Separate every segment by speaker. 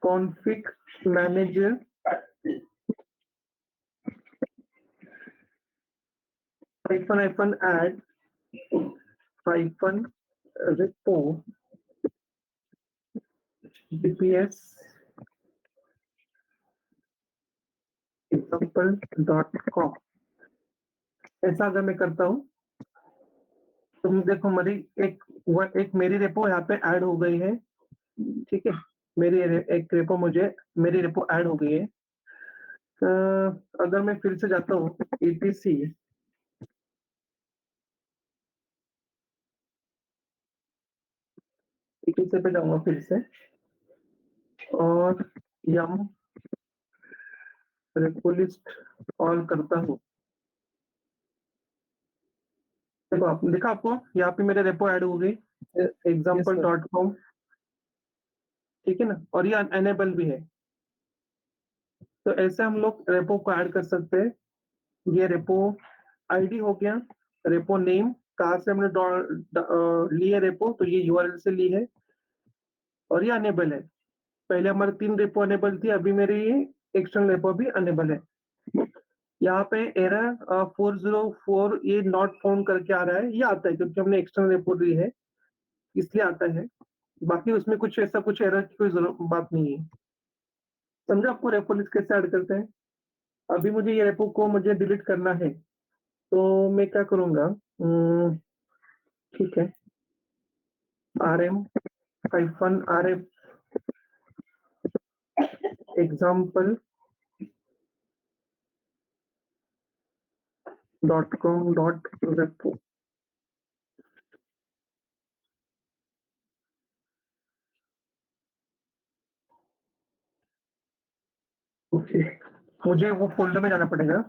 Speaker 1: config manager -add -repo dps example.com। ऐसा अगर मैं करता हूँ तो देखो मेरी एक मेरी रेपो यहाँ पे ऐड हो गई है, ठीक है। मेरी रेपो ऐड हो गई है। अगर मैं फिर से जाता हूँ etc पे जाऊंगा फिर से और yum रेपो लिस्ट ऑल करता हूँ। देखो देखा आपको यहाँ पे मेरे रेपो ऐड हो गई example.com, ठीक है ना, और ये एनेबल भी है। तो ऐसे हम लोग रेपो को ऐड कर सकते हैं। ये रेपो आईडी हो गया, रेपो नेम कहाँ से हमने ली है रेपो, तो ये यूआरएल से ली है, और ये अनेबल है। पहले हमारे 3 रेपो अनेबल थी, अभी मेरी ये एक्सटर्नल रेपो भी अनेबल है। यहाँ पे एरर 404 ये नॉट फाउंड करके आ रहा है, ये आता है क्योंकि हमने एक्सटर्नल रेपो ली है इसलिए आता है। बाकी उसमें कुछ ऐसा कुछ एरर की कोई बात नहीं है। समझो आपको रेपो लिस्ट कैसे ऐड करते हैं। अभी मुझे ये रेपो को मुझे डिलीट करना है, तो मैं क्या करूंगा, ठीक है, rm-rf example.com.repo ओके। मुझे वो फोल्डर में जाना पड़ेगा,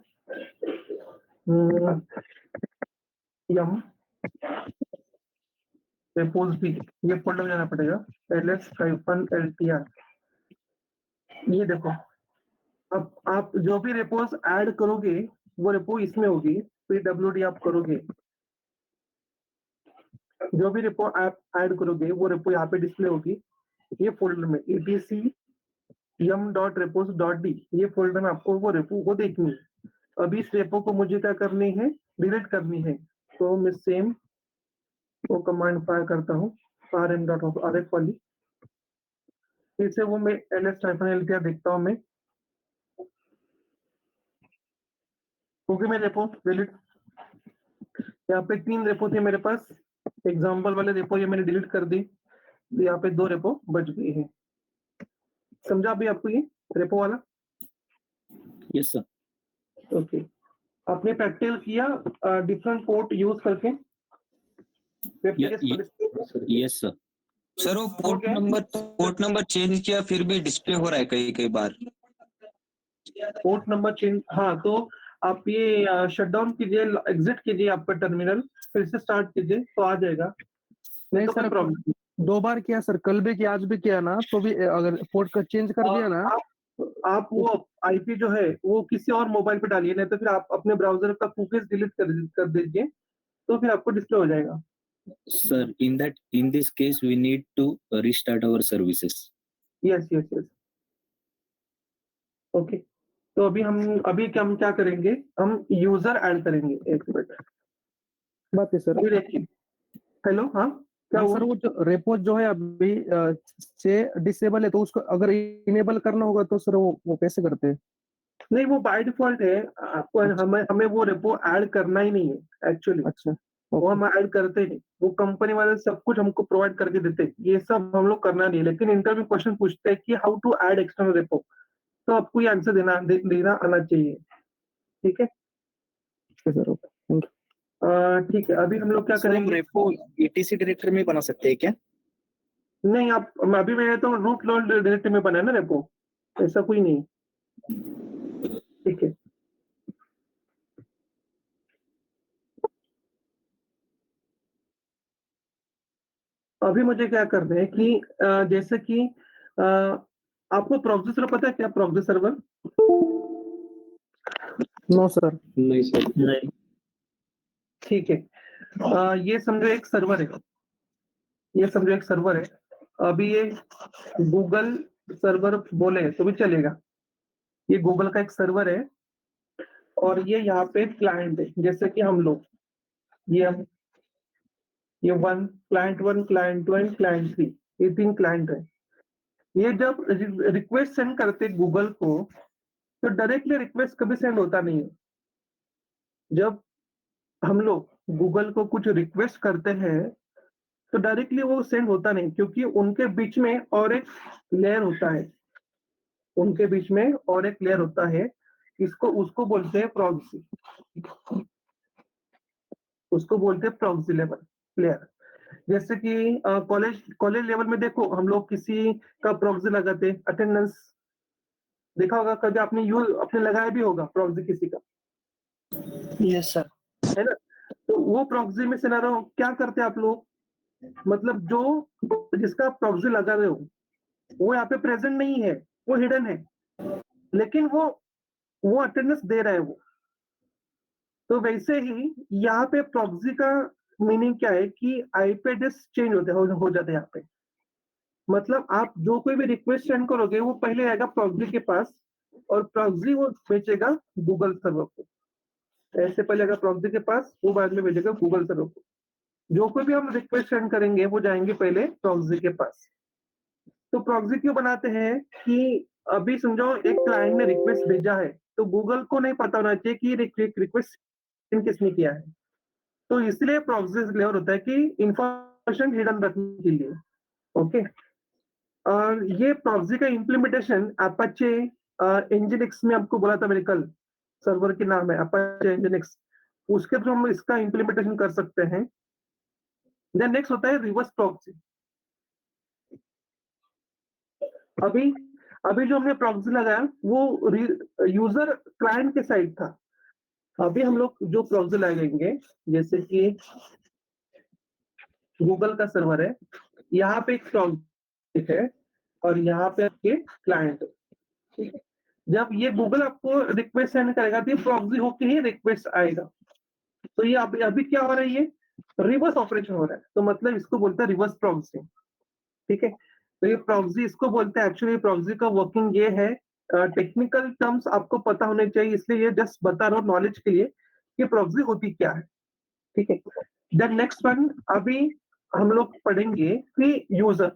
Speaker 1: यम रेपोज भी, ये फोल्डर में जाना पड़ेगा, ls-ltr। ये देखो, अब आप जो भी रेपोज ऐड करोगे वो रेपो इसमें होगी, pwd आप करोगे, जो भी रेपो आप ऐड करोगे वो रेपो यहाँ पे डिस्प्ले होगी ये फोल्डर में etc yum.repos.d, ये फोल्डर में आपको वो रेपो को देखनी है। अभी इस रेपो को मुझे क्या करनी है, डिलीट करनी है, तो मैं सेम वो कमांड फायर करता हूँ rm.rf वाली, फिर से वो मैं ls-ltr देखता हूँ मैं, क्योंकि मैं रेपो डिलीट, यहाँ पे 3 रेपो थे मेरे पास, एग्जाम्पल वाले रेपो ये मैंने डिलीट कर दी, तो यहाँ पे 2 रेपो बच गए हैं। समझा अभी आपको ये रेपो वाला?
Speaker 2: Yes sir.
Speaker 1: ओके, आपने प्रैक्टिकल किया डिफरेंट पोर्ट यूज करके?
Speaker 2: Yes sir.
Speaker 3: सर वो पोर्ट नंबर चेंज किया फिर भी डिस्प्ले हो रहा है कई बार।
Speaker 1: पोर्ट नंबर चेंज, हाँ, तो आप ये शटडाउन कीजिए, एग्जिट कीजिए आपका टर्मिनल, फिर से स्टार्ट कीजिए तो आ जाएगा।
Speaker 4: नहीं सर,
Speaker 1: प्रॉब्लम
Speaker 4: 2 बार किया सर, कल भी किया आज भी किया ना, तो भी अगर पोर्ट का चेंज कर दिया ना,
Speaker 1: आप वो आईपी जो है वो किसी और मोबाइल पे डालिए, नहीं तो फिर आप अपने ब्राउजर का कुकीज डिलीट कर दीजिए, तो फिर आपको डिस्प्ले हो जाएगा।
Speaker 2: Sir, in this case we need to restart our services.
Speaker 1: Yes. Okay, तो अभी हम क्या करेंगे, हम यूजर ऐड करेंगे। एक मिनट
Speaker 4: बात है सर।
Speaker 1: हेलो, हाँ क्या
Speaker 4: सर, वो जो रेपो जो है अभी से डिसेबल है, तो उसको अगर इनेबल करना होगा तो सर वो कैसे करते हैं?
Speaker 1: नहीं, वो बाय डिफॉल्ट है, आपको हमें वो रेपो ऐड करना ही नहीं है एक्चुअली।
Speaker 4: अच्छा,
Speaker 1: वो हम ऐड करते हैं, वो कंपनी वाले सब कुछ हमको प्रोवाइड करके देते हैं, ये सब हम लोग करना नहीं है। लेकिन इंटरव्यू क्वेश्चन पूछते हैं कि how to add external repo, तो आपको ये आंसर देना आना चाहिए, ठीक है
Speaker 4: सर।
Speaker 1: ठीक है। अभी हम लोग क्या करेंगे,
Speaker 5: रेपो etc डायरेक्टरी में बना सकते हैं क्या?
Speaker 1: नहीं, आप अभी मैंने तो रूट लॉन्च डायरेक्टरी में बना है ना रेपो, ऐसा कोई नहीं, ठीक है। अभी मुझे क्या करना है कि जैसे कि आपको प्रॉक्सी सर्वर पता है क्या? Proxy server?
Speaker 4: No sir.
Speaker 2: नहीं सर। नहीं।
Speaker 1: ठीक है, ये समझो एक सर्वर है, अभी ये गूगल सर्वर बोले तो भी चलेगा। ये गूगल का एक सर्वर है और ये यहाँ पे क्लाइंट है, जैसे कि हम लोग ये one client 1, client 2 and client 3, ये 3 क्लाइंट है। ये जब रिक्वेस्ट सेंड करते गूगल को, तो डायरेक्टली रिक्वेस्ट कभी सेंड होता नहीं है। जब हम लोग गूगल को कुछ रिक्वेस्ट करते हैं तो डायरेक्टली वो सेंड होता नहीं, क्योंकि उनके बीच में और एक लेयर होता है, उनके बीच में और एक लेयर होता है, उसको बोलते हैं प्रॉक्सी, उसको बोलते हैं प्रॉक्सी लेयर। जैसे कि कॉलेज लेवल में देखो, हम लोग किसी का प्रॉक्सी लगाते, अटेंडेंस देखा होगा, कभी आपने अपने लगाया भी होगा प्रॉक्सी किसी का,
Speaker 5: यस सर।
Speaker 1: है ना? तो वो प्रॉक्सी में सिनेरियो क्या करते हैं आप लोग, मतलब जो जिसका प्रॉक्सी लगा रहे हो वो यहाँ पे प्रेजेंट नहीं है, वो हिडन है, लेकिन वो अटेंडेंस दे रहा है वो। तो वैसे ही यहाँ पे प्रॉक्सी का मीनिंग क्या है कि आईपी एड्रेस चेंज हो जाते हैं यहाँ पे। मतलब आप जो कोई भी रिक्वेस्ट सेंड करोगे वो पहले आएगा प्रॉक्सी के पास, और प्रॉक्सी वो भेजेगा गूगल सर्वर को। ऐसे पहले आएगा प्रॉक्सी के पास, वो बाद में भेजेगा गूगल सर्वर को। जो कोई भी हम रिक्वेस्ट सेंड करेंगे वो जाएंगे पहले प्रॉक्सी के पास। तो प्रॉक्सी क्यों बनाते हैं कि अभी समझो एक क्लाइंट ने रिक्वेस्ट भेजा है, तो गूगल को नहीं पता होना चाहिए कि रिक्वेस्ट किसने किया है। तो इसलिए प्रॉक्सी लेयर होता है कि इंफॉर्मेशन हिडन रखने के लिए। ओके, और ये प्रॉक्सी का इम्प्लीमेंटेशन अपाचे एनजिनिक्स में आपको बोला था मैंने कल, सर्वर के नाम है अपाचे एनजिनिक्स, उसके थ्रू हम इसका इम्प्लीमेंटेशन कर सकते हैं। देन नेक्स्ट होता है रिवर्स प्रॉक्सी। अभी अभी जो हमने प्रॉक्सी लगाया वो यूजर क्लाइंट के साइड था। अभी हम लोग जो प्रॉक्सी लगाएंगे, जैसे कि गूगल का सर्वर है, यहाँ पे एक प्रॉक्सी है और यहाँ पे आपके क्लाइंट है, ठीक है? जब ये गूगल आपको रिक्वेस्ट सेंड करेगा तो ये प्रॉक्सी होके ही रिक्वेस्ट आएगा। तो ये अभी क्या हो रहा है, ये रिवर्स ऑपरेशन हो रहा है, तो मतलब इसको बोलते हैं रिवर्स प्रॉक्सी, ठीक है? तो ये प्रॉक्सी इसको बोलते हैं। एक्चुअली प्रॉक्सी का वर्किंग ये है, टेक्निकल टर्म्स आपको पता होने चाहिए, इसलिए ये जस्ट बता रहा हूँ नॉलेज के लिए कि प्रॉक्सी होती क्या है, ठीक है? देन नेक्स्ट वन अभी हम लोग पढ़ेंगे कि यूजर।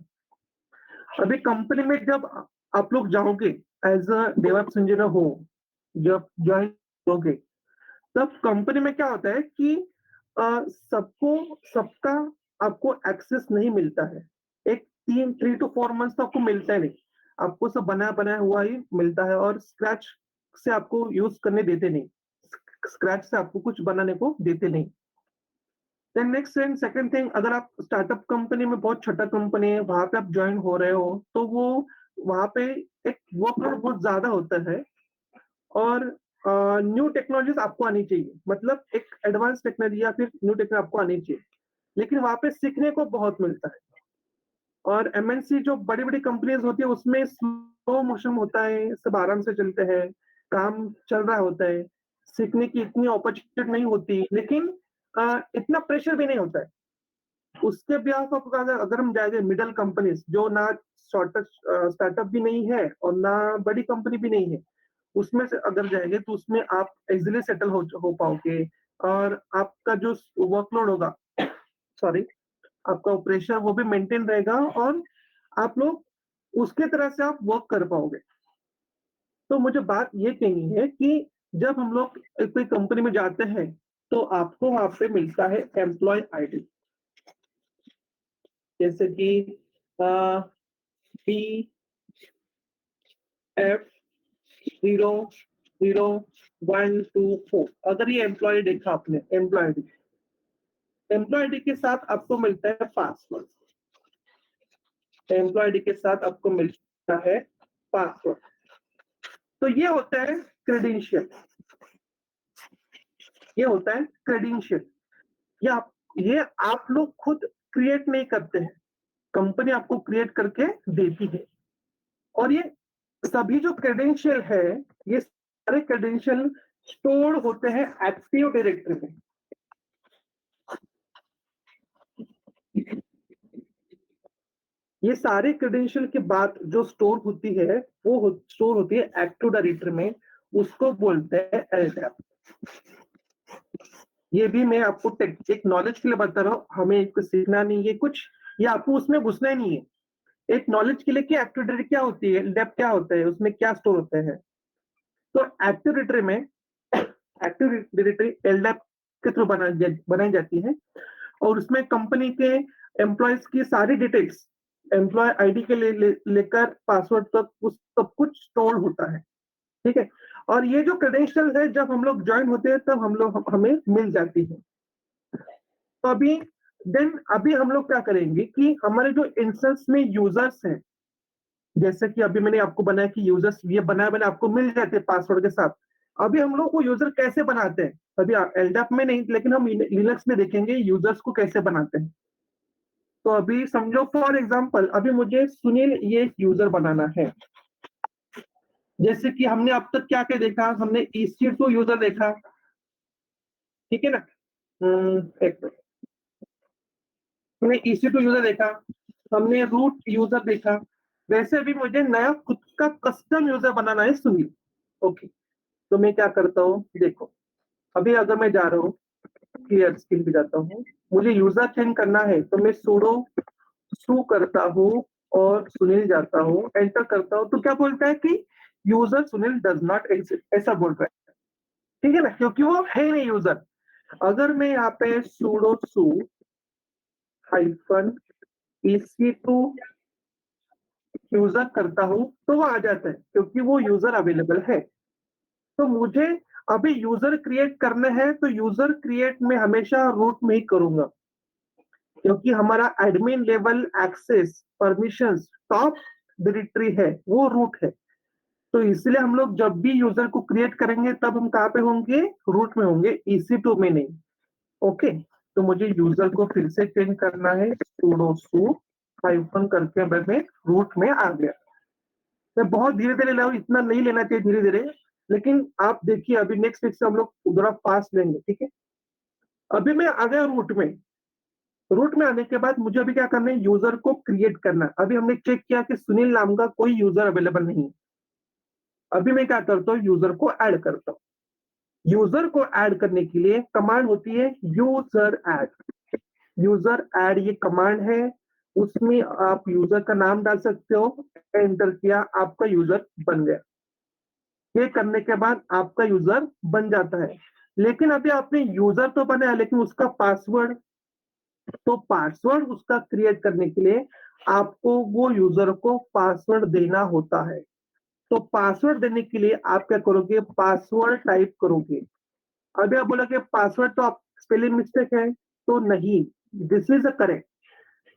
Speaker 1: अभी कंपनी में जब आप लोग जाओगे एज अ डेवऑप्स इंजीनियर हो, जब ज्वाइन होगे, तब कंपनी में क्या होता है कि सबका आपको एक्सेस नहीं मिलता है। एक 3 to 4 मंथ्स तो आपको मिलता है नहीं, आपको सब बनाया हुआ ही मिलता है, और स्क्रैच से आपको यूज करने देते नहीं, स्क्रैच से आपको कुछ बनाने को देते नहीं। Then next and second thing, अगर आप स्टार्टअप कंपनी में, बहुत छोटा कंपनी है, वहां पे आप ज्वाइन हो रहे हो, तो वो वहां पे एक वर्कलोड बहुत ज्यादा होता है, और न्यू टेक्नोलॉजीज आपको आनी चाहिए, मतलब एक एडवांस टेक्नोलॉजी या फिर न्यू टेक्नोलॉजी आपको आनी चाहिए, लेकिन वहां पे सीखने को बहुत मिलता है। और एमएनसी जो बड़ी बड़ी कंपनीज होती है उसमें स्लो मोशन होता है, सब आराम से चलते हैं, काम चल रहा होता है, सीखने की इतनी अपॉर्चुनिटी नहीं होती, लेकिन इतना प्रेशर भी नहीं होता है। उसके ब्याह अगर हम जाएंगे मिडल कंपनीज, जो ना स्टार्टअप भी नहीं है और ना बड़ी कंपनी भी नहीं है, उसमें से अगर जाएंगे तो उसमें आप इजिली सेटल हो पाओगे, और आपका जो वर्कलोड होगा, सॉरी, आपका प्रेशर वो भी मेंटेन रहेगा, और आप लोग उसके तरह से आप वर्क कर पाओगे। तो मुझे बात ये कहनी है कि जब हम लोग कोई कंपनी में जाते हैं तो आपको वहां पे मिलता है एम्प्लॉय आईडी, जैसे कि PF00124, अगर ये एम्प्लॉय देखा आपने, एम्प्लॉय आईडी के साथ आपको मिलता है पासवर्ड, एम्प्लॉय आईडी के साथ आपको मिलता है पासवर्ड। तो ये होता है क्रेडेंशियल, ये होता है क्रेडेंशियल। ये आप लोग खुद क्रिएट नहीं करते हैं, कंपनी आपको क्रिएट करके देती है। और ये सभी जो क्रेडेंशियल है, ये सारे क्रेडेंशियल स्टोर होते हैं एक्टिव डायरेक्टरी में। ये सारे क्रेडेंशियल के बाद जो स्टोर होती है वो स्टोर होती है एक्टिव डायरेक्टरी में, उसको बोलते हैं LDAP। ये भी मैं आपको एक नॉलेज के लिए बता रहा हूँ, हमें कुछ सीखना नहीं है कुछ, ये आपको उसमें घुसना ही नहीं है, एक नॉलेज के लिए कि एक्टिव डायरेक्टरी क्या होती है, LDAP क्या होता है, उसमें क्या स्टोर होते हैं। तो एक्टिव डायरेक्टरी में एक्टिव डायरेक्टरी LDAP के थ्रू बनाई जाती है और उसमें कंपनी के एम्प्लॉयज की सारी डिटेल्स, एम्प्लॉय आईडी के लेकर पासवर्ड तक उस सब कुछ स्टोर होता है, ठीक है। और ये जो क्रेडेंशियल है जब हम लोग ज्वाइन होते हैं तब हमें मिल जाती है। तो अभी हम लोग क्या करेंगे कि हमारे जो इंस्टेंस में यूजर्स हैं, जैसे कि अभी मैंने आपको बनाया कि यूजर्स ये बनाए मैंने आपको मिल जाते हैं पासवर्ड के साथ। अभी हम लोग को यूजर कैसे बनाते हैं, अभी LDAP में नहीं लेकिन हम लिनक्स में देखेंगे यूजर्स को कैसे बनाते हैं। तो अभी समझो फॉर एग्जांपल अभी मुझे सुनील ये यूजर बनाना है, जैसे कि हमने अब तक क्या क्या देखा, हमने EC2 यूजर देखा, ठीक है ना। एक मिनट। हमने EC2 यूजर देखा, हमने रूट यूजर देखा, वैसे भी मुझे नया खुद का कस्टम यूजर बनाना है सुनील। ओके, तो मैं क्या करता हूँ, देखो अभी अगर मैं जा रहा हूँ क्लियर स्क्रीन पे जाता हूँ, मुझे यूजर चेंज करना है तो मैं सू करता हूँ और सुनील जाता हूँ, एंटर करता हूँ, तो क्या बोलता है कि user Sunil does not exist, ऐसा बोल रहा है, ठीक है ना, क्योंकि वो है नहीं यूजर। अगर मैं यहाँ पे sudo su -EC2 यूजर करता हूँ तो वो आ जाता है क्योंकि वो यूजर अवेलेबल है। तो मुझे अभी यूजर क्रिएट करना है तो यूजर क्रिएट में हमेशा रूट में ही करूंगा, क्योंकि हमारा admin level access permissions top directory है वो रूट है। तो इसलिए हम लोग जब भी यूजर को क्रिएट करेंगे तब हम कहाँ पे होंगे, रूट में होंगे, EC2 में नहीं। ओके, तो मुझे यूजर को फिर से चेंज करना है, sudo su हाइफन करके मैं रूट में आ गया। मैं बहुत धीरे धीरे ला, इतना नहीं लेना चाहिए धीरे धीरे, लेकिन आप देखिए अभी नेक्स्ट वीक से हम लोग थोड़ा फास्ट लेंगे, ठीक है। अभी मैं आ गया रूट में, रूट में आने के बाद मुझे अभी क्या करना है, यूजर को क्रिएट करना है। अभी हमने चेक किया कि सुनील नाम का कोई यूजर अवेलेबल नहीं है। अभी मैं क्या करता हूँ, यूजर को ऐड करता हूँ। यूजर को ऐड करने के लिए कमांड होती है यूजर ऐड। यूजर ऐड ये कमांड है, उसमें आप यूजर का नाम डाल सकते हो, एंटर किया आपका यूजर बन गया। ये करने के बाद आपका यूजर बन जाता है। लेकिन अभी आपने यूजर तो बनाया लेकिन उसका पासवर्ड, तो पासवर्ड उसका क्रिएट करने के लिए आपको वो यूजर को पासवर्ड देना होता है। तो पासवर्ड देने के लिए आप क्या करोगे, पासवर्ड टाइप करोगे। अभी आप बोलोगे पासवर्ड तो आप स्पेलिंग मिस्टेक है, तो नहीं, दिस इज अ करेक्ट,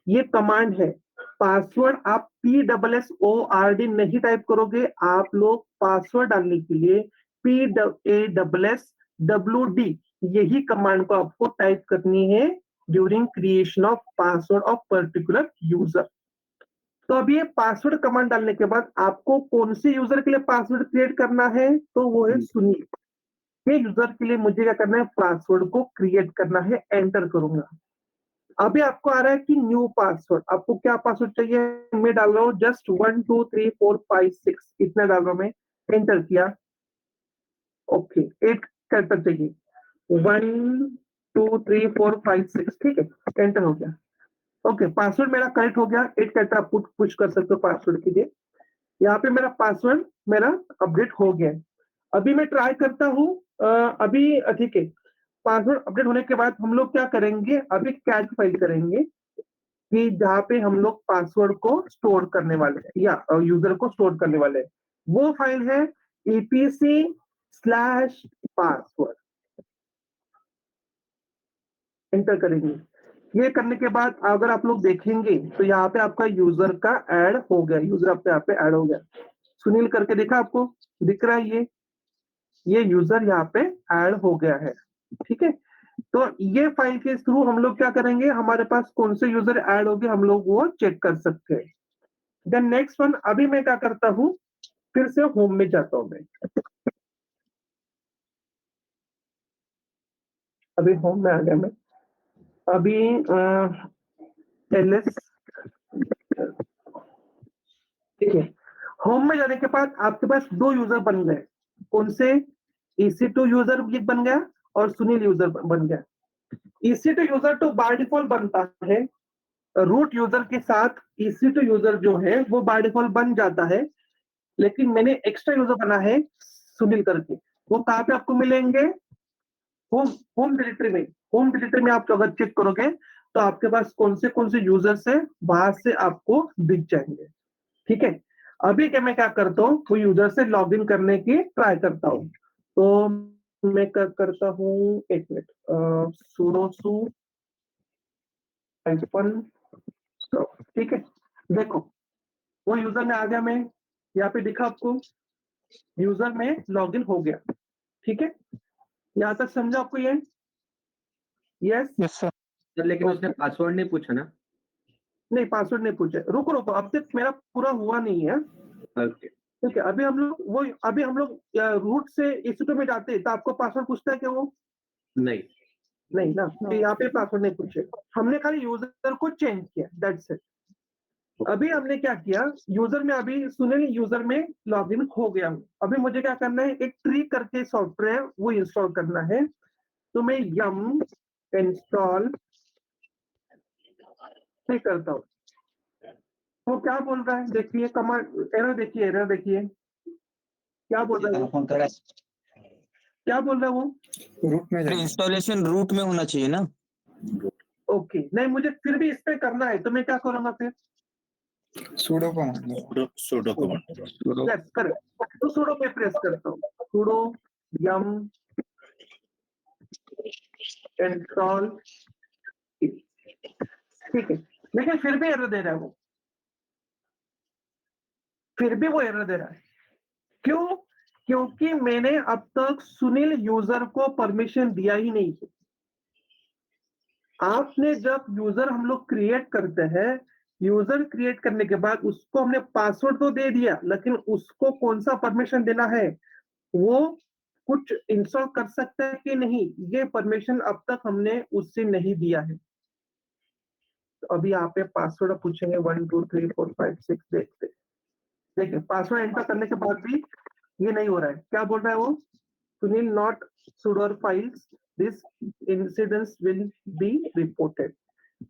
Speaker 1: ये कमांड है। पासवर्ड आप PSSWORD नहीं टाइप करोगे, आप लोग पासवर्ड डालने के लिए PASSWD यही कमांड को आपको टाइप करनी है during creation of password of particular user. तो अब ये पासवर्ड कमांड डालने के बाद आपको कौन से यूजर के लिए पासवर्ड क्रिएट करना है, तो वो है सुनील। ये यूजर के लिए मुझे क्या करना है, पासवर्ड को क्रिएट करना है, एंटर करूंगा। अभी आपको आ रहा है कि न्यू पासवर्ड, आपको क्या पासवर्ड चाहिए, मैं डाल रहा हूँ जस्ट 1 2 3 4 5 6 इतना डाल रहा हूँ मैं, एंटर किया। ओके, 8 कैरेक्टर चाहिए, 1 2 3 4 5 6, ठीक है, एंटर हो गया। ओके, पासवर्ड मेरा करेक्ट हो गया, 8 कैरेक्टर आप पुश कर सकते हो पासवर्ड के लिए। यहाँ पे मेरा पासवर्ड मेरा अपडेट हो गया। अभी मैं ट्राई करता हूँ, अभी ठीक है, पासवर्ड अपडेट होने के बाद हम लोग क्या करेंगे, अभी कैट फाइल करेंगे कि जहाँ पे हम लोग पासवर्ड को स्टोर करने वाले हैं या यूजर को स्टोर करने वाले हैं। वो फाइल है EPC/password, एंटर करेंगे। ये करने के बाद अगर आप लोग देखेंगे तो यहाँ पे आपका यूजर का ऐड हो गया, यूजर आपके यहाँ पे ऐड हो गया। सुनील करके देखा आपको दिख रहा है, ये यूजर यहाँ पे ऐड हो गया है, ठीक है। तो ये फाइल के थ्रू हम लोग क्या करेंगे, हमारे पास कौन से यूजर ऐड हो गए हम लोग वो चेक कर सकते हैं। देन नेक्स्ट वन, अभी मैं क्या करता हूँ, फिर से होम में जाता हूँ मैं। अभी होम में आ गया मैं। अभी LS होम में जाने के बाद आपके पास 2 यूजर बन गए। कौन से? EC2 यूजर बन गया और सुनील यूजर बन गया। EC2 यूजर तो बाय डिफॉल्ट बनता है, रूट यूजर के साथ EC2 यूजर जो है वो बाय डिफॉल्ट बन जाता है, लेकिन मैंने एक्स्ट्रा यूजर बना है सुनील करके। वो कहाँ पे आपको मिलेंगे? होम होम डायरेक्टरी में। होम डायरेक्टरी में आप अगर चेक करोगे तो आपके पास कौन से यूजर्स है वहां से आपको दिख जाएंगे। ठीक है, अभी क्या मैं क्या करता हूँ, वो यूजर से लॉग इन करने की ट्राई करता हूँ। तो मैं करता हूँ, एक मिनट, sudo su -, ठीक है। देखो वो यूजर में आ गया, मैं यहाँ पे दिखा आपको यूजर में लॉग इन हो गया। ठीक है, यहाँ तक समझा आपको ये? यस।
Speaker 5: Yes, sir.
Speaker 6: सर लेकिन उसने पासवर्ड नहीं पूछा ना?
Speaker 1: नहीं, पासवर्ड नहीं पूछे। रुको रुको, अब तक मेरा पूरा हुआ नहीं है।
Speaker 6: ओके।
Speaker 1: ठीक है, अभी हम लोग रूट से EC2 में जाते हैं तो आपको पासवर्ड पूछता है क्या वो?
Speaker 6: नहीं।
Speaker 1: नहीं ना,
Speaker 5: No.
Speaker 1: तो यहाँ पे पासवर्ड नहीं पूछे, हमने खाली यूजर को चेंज किया, दैट्स इट। अभी हमने क्या किया, यूजर में अभी सुनील यूजर में लॉग इन हो गया हूँ। अभी मुझे क्या करना है, एक ट्री करके सॉफ्टवेयर वो इंस्टॉल करना है। तो मैं यम इंस्टॉल करता हूँ। वो क्या बोल रहा है देखिए, कमांड एरर देखिए, एरर देखिए क्या बोल रहा है वो? क्या बोल रहा है वो?
Speaker 5: रूट में जाएंगे।
Speaker 3: इंस्टॉलेशन रूट में होना चाहिए ना?
Speaker 1: ओके, नहीं मुझे फिर भी इस पे करना है, तो मैं क्या करूंगा फिर?
Speaker 5: sudo command.
Speaker 7: sudo command.
Speaker 1: Yes correct, तो sudo पे प्रेस करता हूँ, sudo yum install। ठीक है, लेकिन फिर भी एरर दे रहा है वो, फिर भी वो एरर दे रहा है। क्यों? क्योंकि मैंने अब तक सुनील यूजर को परमिशन दिया ही नहीं है। आपने जब यूजर हम लोग क्रिएट करते हैं, यूजर क्रिएट करने के बाद उसको हमने पासवर्ड तो दे दिया, लेकिन उसको कौन सा परमिशन देना है, वो कुछ इंस्टॉल कर सकता है कि नहीं, ये परमिशन अब तक हमने उससे नहीं दिया है। तो अभी यहाँ पे पासवर्ड पूछेंगे 1 2 3 4 5 6, देखते देखिए पासवर्ड एंटर करने के बाद भी ये नहीं हो रहा है। क्या बोल रहा है वो? Sunil not sudo files, this incidence will be reported.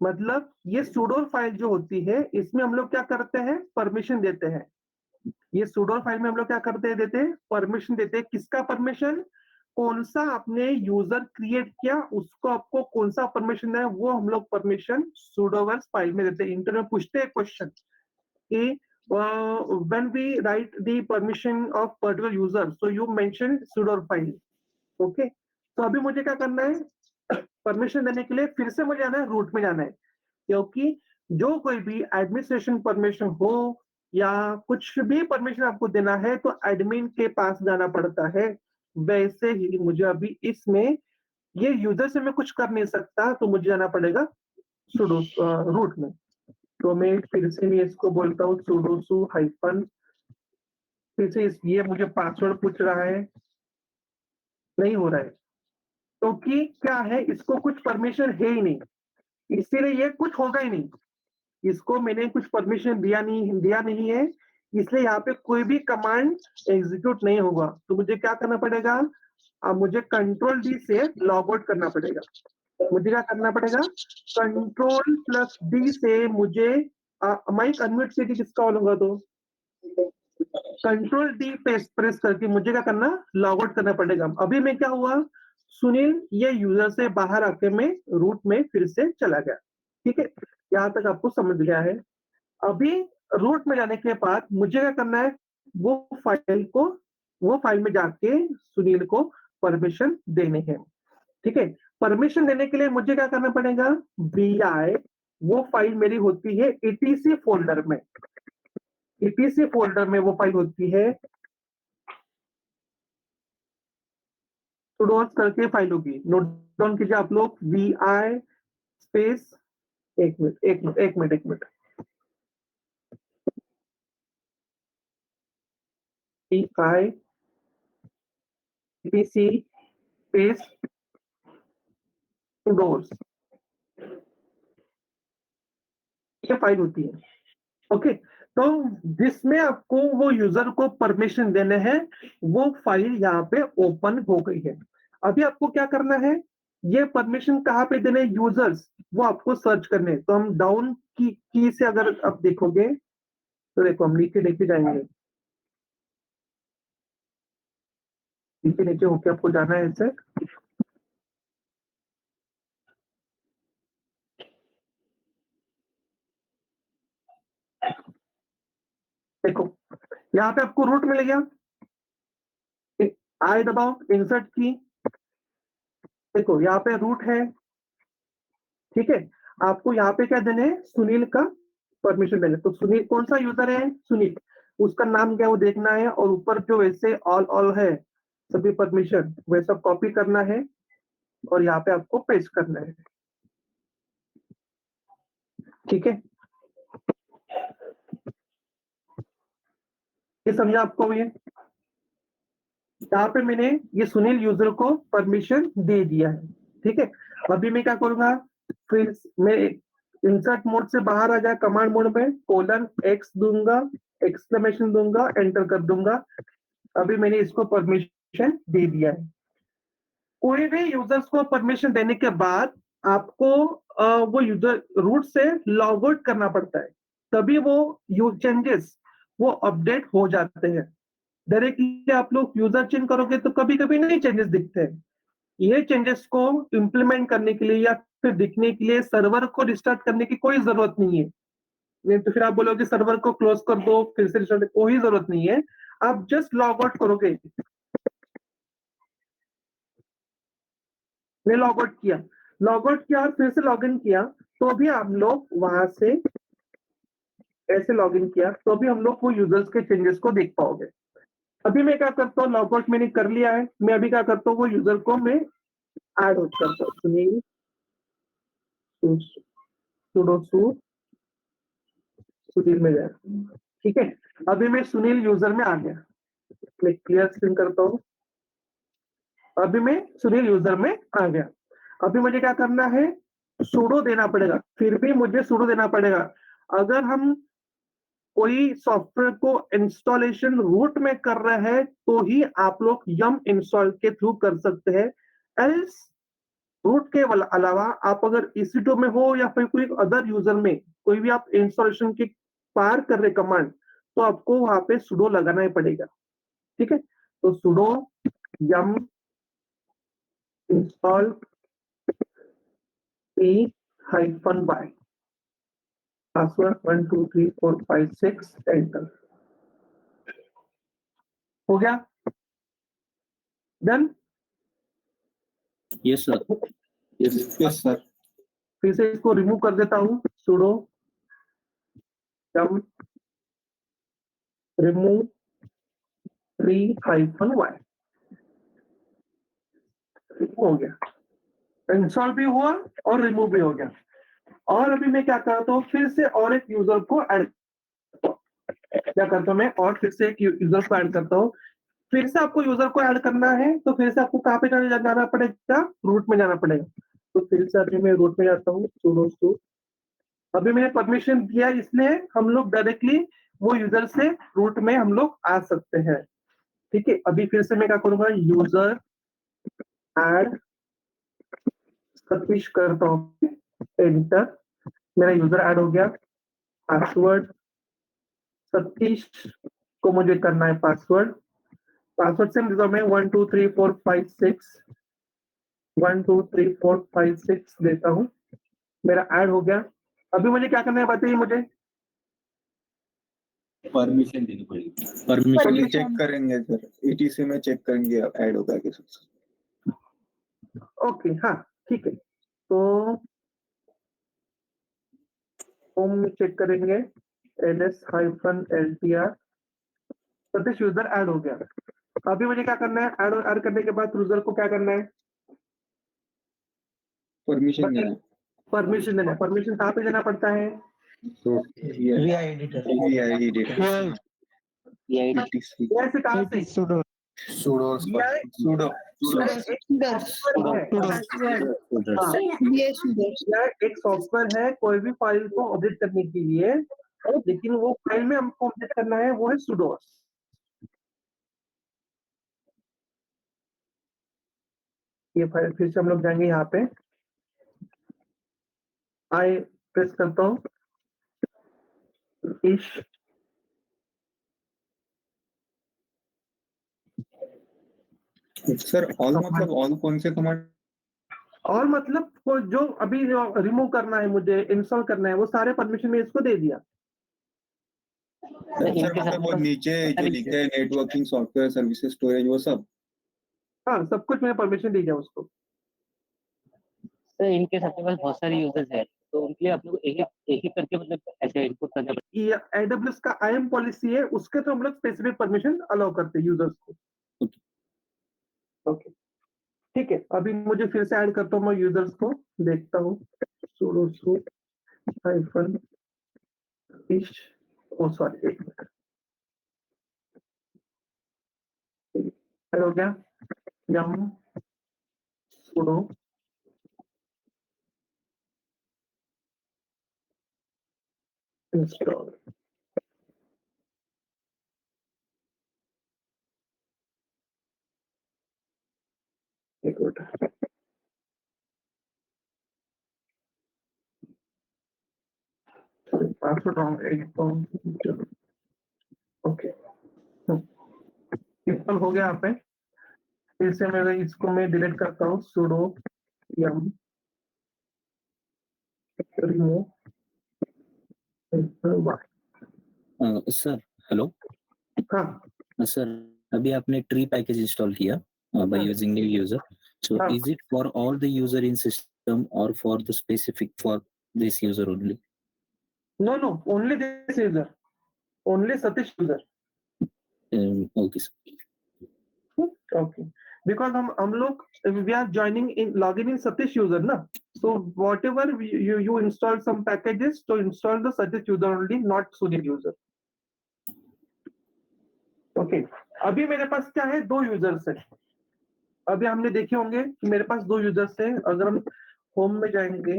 Speaker 1: मतलब ये sudo फाइल जो होती है, इसमें हम लोग क्या करते हैं, परमिशन देते हैं। ये sudo फाइल में हम लोग क्या करते हैं, देते हैं परमिशन, देते हैं। किसका परमिशन? कौन सा आपने यूजर क्रिएट किया उसको आपको कौन सा परमिशन है, वो हम लोग परमिशन sudoers फाइल में देते हैं। इंटरव्यू पूछते हैं क्वेश्चन कि when we write the permission of particular user, so you mentioned sudo file. Okay, तो अभी मुझे क्या करना है, परमिशन देने के लिए फिर से मुझे आना है, रूट में जाना है। क्योंकि जो कोई भी एडमिनिस्ट्रेशन परमिशन हो या कुछ भी परमिशन आपको देना है तो एडमिन के पास जाना पड़ता है। वैसे ही मुझे अभी इसमें ये यूजर से मैं कुछ कर नहीं सकता, तो मुझे जाना पड़ेगा sudo रूट में। तो मैं फिर से भी इसको बोलता हूँ sudo su हाइफन, फिर से ये मुझे पासवर्ड पूछ रहा है, नहीं हो रहा है क्योंकि क्या है, इसको कुछ परमिशन है ही नहीं, इसीलिए ये कुछ होगा ही नहीं। इसको मैंने कुछ परमिशन दिया नहीं है, इसलिए यहाँ पे कोई भी कमांड एग्जीक्यूट नहीं होगा। तो मुझे क्या करना पड़ेगा, अब मुझे कंट्रोल डी से लॉग आउट करना पड़ेगा। मुझे क्या करना पड़ेगा, कंट्रोल प्लस डी से मुझे माइक अनम्यूट से किसका ऑन होगा, तो कंट्रोल डी प्रेस करके मुझे क्या करना, लॉग आउट करना पड़ेगा। अभी मैं क्या हुआ, सुनील ये यूजर से बाहर आके मैं रूट में फिर से चला गया। ठीक है, यहाँ तक आपको समझ गया है। अभी रूट में जाने के बाद मुझे क्या करना है, वो फाइल में जाके सुनील को परमिशन देने हैं। ठीक है, परमिशन देने के लिए मुझे क्या करना पड़ेगा, vi, वो फाइल मेरी होती है etc फोल्डर में। etc फोल्डर में वो फाइल होती है, sudo करके फाइल होगी, नोट डाउन कीजिए आप लोग, vi स्पेस, एक minute, vi etc space sudoers, ये फाइल होती है। ओके, तो जिसमें आपको वो यूजर को परमिशन देने हैं, वो फाइल यहाँ पे ओपन हो गई है। अभी आपको क्या करना है, ये परमिशन कहाँ पे देने, यूजर्स, वो आपको सर्च करने हैं। तो हम डाउन की से अगर आप देखोगे तो देखो हम नीचे नीचे जाएंगे, नीचे नीचे होके आपको जाना है ऐसे। देखो यहाँ पे आपको रूट मिल गया, आई दबाओ, इंसर्ट की, देखो यहाँ पे रूट है, ठीक है। आपको यहाँ पे क्या देने हैं, सुनील का परमिशन देने। तो सुनील कौन सा यूजर है, सुनील, उसका नाम क्या है वो देखना है, और ऊपर जो वैसे ऑल है सभी परमिशन वैसा कॉपी करना है और यहाँ पे आपको पेस्ट करना है, ठीक है। ये समझा आपको, ये यहाँ पे मैंने ये सुनील यूजर को परमिशन दे दिया है, ठीक है। अभी मैं क्या करूंगा, फिर मैं इंसर्ट मोड से बाहर आ जाए, कमांड मोड में :x दूंगा, एक्सक्लेमेशन दूंगा, एंटर कर दूंगा। अभी मैंने इसको परमिशन दे दिया है। कोई भी यूजर्स को परमिशन देने के बाद आपको वो यूजर रूट से लॉग आउट करना पड़ता है, तभी वो चेंजेस वो अपडेट हो जाते हैं। डायरेक्टली आप लोग यूजर चेंज करोगे तो कभी कभी नहीं चेंजेस दिखते हैं। ये चेंजेस को इंप्लीमेंट करने के लिए या फिर दिखने के लिए सर्वर को रिस्टार्ट करने की कोई जरूरत नहीं है। नहीं तो फिर आप बोलोगे सर्वर को क्लोज कर दो फिर से रिस्टार्ट, कोई जरूरत नहीं है। आप जस्ट लॉग आउट करोगे, मैं लॉग आउट किया और फिर से लॉग इन किया, तो भी हम लोग वहां से ऐसे लॉग इन किया तो भी हम लोग वो यूजर्स के चेंजेस को देख पाओगे। अभी मैं क्या करता हूँ, लॉग आउट मैंने कर लिया है, मैं अभी क्या करता हूँ, वो यूजर को मैं ऐड आउट करता हूँ, सुनील सुडो सुनील में गया, ठीक है। अभी मैं सुनील यूजर में आ गया, मैं क्लियर स्क्रीन करता हूँ। अभी मैं सुनील यूजर में आ गया। अभी मुझे क्या करना है, सुडो देना पड़ेगा, फिर भी मुझे सुडो देना पड़ेगा। अगर हम कोई सॉफ्टवेयर को इंस्टॉलेशन रूट में कर रहे हैं तो ही आप लोग यम इंस्टॉल के थ्रू कर सकते हैं। एल्स रूट के अलावा आप अगर EC2 में हो या फिर कोई अदर यूजर में कोई भी आप इंस्टॉलेशन के पार कर रहे कमांड, तो आपको वहां पे सुडो लगाना ही पड़ेगा, ठीक है। तो सुडो यम इंस्टॉल p-y, पासवर्ड 1 2 3 4 5 6, एंटर हो गया, done.
Speaker 2: yes sir.
Speaker 5: Yes sir.
Speaker 1: फिर से इसको रिमूव कर देता हूं, सुडो यम रिमूव -y, हो गया, इंस्टॉल भी हुआ और रिमूव भी हो गया। और अभी मैं क्या करता हूँ, फिर से और एक यूजर को ऐड क्या करता हूँ मैं, और फिर से एक यूजर को ऐड करता हूँ। फिर से आपको यूजर को ऐड करना है तो फिर से आपको कहाँ पे जाना पड़ेगा, रूट में जाना पड़ेगा। तो फिर से अभी मैं रूट में जाता हूँ, sudo अभी मैंने परमिशन दिया, इसलिए हम लोग डायरेक्टली वो यूजर से रूट में हम लोग आ सकते हैं, ठीक है। अभी फिर से मैं क्या करूंगा, यूजर ऐड सतीश करता हूँ, एंटर, मेरा यूजर ऐड हो गया। पासवर्ड सतीश को मुझे करना है, पासवर्ड से देता हूँ मैं 1 2 3 4 5 6, 1 2 3 4 5 6 देता हूँ, मेरा ऐड हो गया। अभी मुझे क्या करना है बताइए मुझे,
Speaker 5: परमिशन देनी पड़ेगी।
Speaker 2: परमिशन
Speaker 5: चेक करेंगे सर, ETC में चेक करेंगे ऐड होगा कि
Speaker 1: ओके, हाँ ठीक है। तो होम में चेक करेंगे, ls-ltr, सतीश यूजर ऐड हो गया। अभी मुझे क्या करना है, ऐड करने के बाद यूजर को क्या करना है,
Speaker 5: परमिशन देना।
Speaker 1: परमिशन देना। परमिशन कहाँ पे देना पड़ता है,
Speaker 5: तो VI एडिटर
Speaker 1: से कहाँ से,
Speaker 5: sudo
Speaker 1: एक सॉफ्टवेयर है, कोई भी फाइल को अपडेट करने के लिए लेकिन वो फाइल में हमको अपडेट करना है वो है sudo। ये फाइल फिर से हम लोग जाएंगे यहाँ पे, आई प्रेस करता हूँ इश,
Speaker 5: सर ऑल मतलब ऑल कौन से कमांड?
Speaker 1: और मतलब वो जो अभी रिमूव करना है मुझे, इंस्टॉल करना है, वो सारे परमिशन में इसको दे दिया।
Speaker 5: सर मतलब वो नीचे जो लिखा है नेटवर्किंग सॉफ्टवेयर सर्विसेज स्टोरेज वो सब?
Speaker 1: हाँ, सब कुछ मैंने परमिशन दी है उसको।
Speaker 7: सर इनके सबके पास बहुत सारे यूजर्स हैं, तो उनके लिए आप लोग एक एक करके मतलब ऐसे इनपुट करना पड़ेगा।
Speaker 1: ये AWS का IAM पॉलिसी है, उसके तो हम लोग स्पेसिफिक परमिशन अलाउ करते हैं यूजर्स को। ओके, ठीक है। अभी मुझे फिर से ऐड करता हूँ मैं यूजर्स को, देखता हूँ sudo -ish, ओ सॉरी, एक मिनट, ऐड हो गया, yum sudo install। एक minute, password wrong, okay, install हो गया यहाँ पे। फिर से मैं इसको मैं डिलीट करता हूँ, sudo yum remove
Speaker 2: sir hello.
Speaker 1: हाँ
Speaker 2: सर अभी आपने ट्री पैकेज इंस्टॉल किया by using new user, so
Speaker 1: हाँ।
Speaker 2: is it for all the user in system or for the specific for this user only?
Speaker 1: No, only this user, only Satish user।
Speaker 2: Okay sir.
Speaker 1: Okay, because हम लोग we are joining in logging in Satish user ना, so whatever you install some packages to install the Satish user only, not Sunil user। Okay, अभी मेरे पास क्या है, दो users है। अभी हमने देखे होंगे कि मेरे पास दो यूजर्स है। अगर हम होम में जाएंगे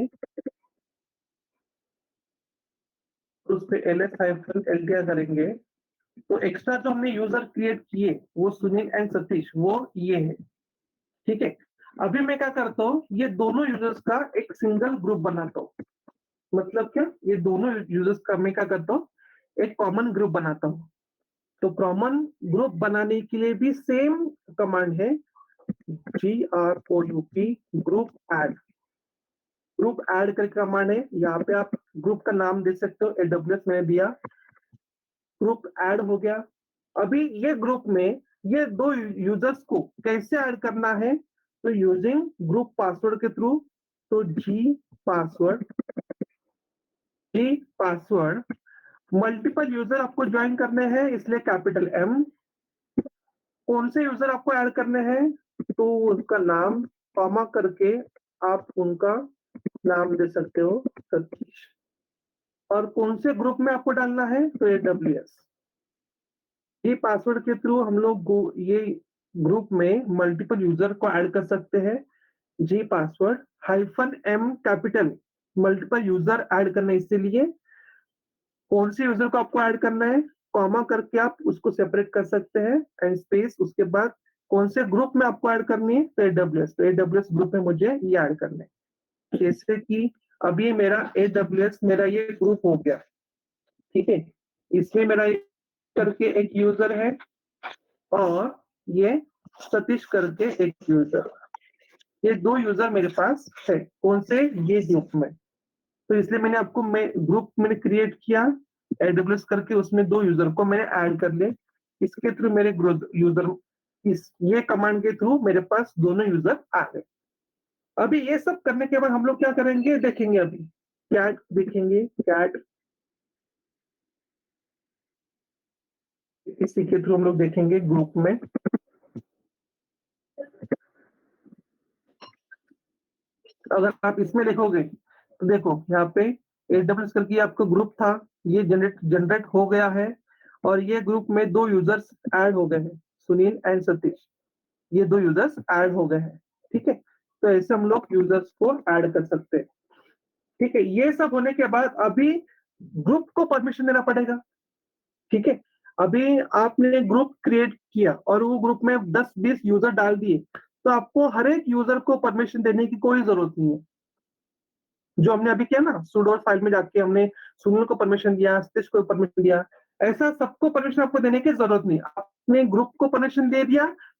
Speaker 1: उस पे ls-ltr करेंगे तो एक्स्ट्रा जो हमने यूजर क्रिएट किए वो सुनील एंड सतीश, वो ये है, ठीक है। अभी मैं क्या करता हूँ, ये दोनों यूजर्स का एक सिंगल ग्रुप बनाता हूँ। मतलब क्या, ये दोनों यूजर्स का मैं क्या करता हूँ, एक कॉमन ग्रुप बनाता हूँ। तो कॉमन ग्रुप बनाने के लिए भी सेम कमांड है, GROUP group add. Group add करके कमांड है, यहाँ पे आप ग्रुप का नाम दे सकते हो, AWS में दिया, ग्रुप ऐड हो गया। अभी ये ग्रुप में ये दो यूजर्स को कैसे ऐड करना है, तो यूजिंग ग्रुप पासवर्ड के थ्रू। तो जी पासवर्ड मल्टीपल यूजर आपको ज्वाइन करने हैं, इसलिए कैपिटल M। कौन से यूजर आपको ऐड करने हैं, तो उनका नाम कॉमा करके आप उनका नाम दे सकते हो सतीश। और कौन से ग्रुप में आपको डालना है, तो AWS। ये पासवर्ड के थ्रू हम लोग ये ग्रुप में मल्टीपल यूजर को ऐड कर सकते हैं। जी password -m capital multiple user add करना, इसीलिए कौन से यूजर को आपको ऐड करना है, कॉमा करके आप उसको सेपरेट कर सकते हैं, एंड स्पेस, उसके बाद कौन से ग्रुप में आपको ऐड करनी है, तो AWS। तो AWS ग्रुप में मुझे ये ऐड करना है। जैसे कि अभी मेरा AWS मेरा ये ग्रुप हो गया, ठीक है। इसमें मेरा करके एक यूजर है और ये सतीश करके एक यूजर, ये दो यूजर मेरे पास है। कौन से, ये ग्रुप में। तो इसलिए मैंने आपको ग्रुप मैंने क्रिएट किया AWS करके, उसमें दो यूजर को मैंने ऐड कर ले। इसके थ्रू मेरे यूजर, ये कमांड के थ्रू मेरे पास दोनों यूजर आ गए। अभी ये सब करने के बाद हम लोग क्या करेंगे, देखेंगे। अभी कैट देखेंगे, कैट इसी के थ्रू हम लोग देखेंगे ग्रुप में। अगर आप इसमें देखोगे तो देखो यहाँ पे AWS करके आपका ग्रुप था, ये जनरेट हो गया है, और ये ग्रुप में दो यूजर्स ऐड हो गए हैं, सुनील एंड सतीश। ये दो यूजर्स ऐड हो गए हैं, ठीक है। तो ऐसे हम लोग यूजर्स को ऐड कर सकते हैं, ठीक है। ये सब होने के बाद अभी ग्रुप को परमिशन देना पड़ेगा, ठीक है। अभी आपने ग्रुप क्रिएट किया और वो ग्रुप में 10-20 यूजर डाल दिए, तो आपको हर एक यूजर को परमिशन देने की कोई जरूरत नहीं है। जो हमने अभी किया ना, sudo फाइल में जाके हमने सुनील को परमिशन दिया, सतीश को परमिशन दिया, ऐसा सबको परमिशन आपको देने की जरूरत नहीं। आपने ग्रुप को परमिशन दे दिया,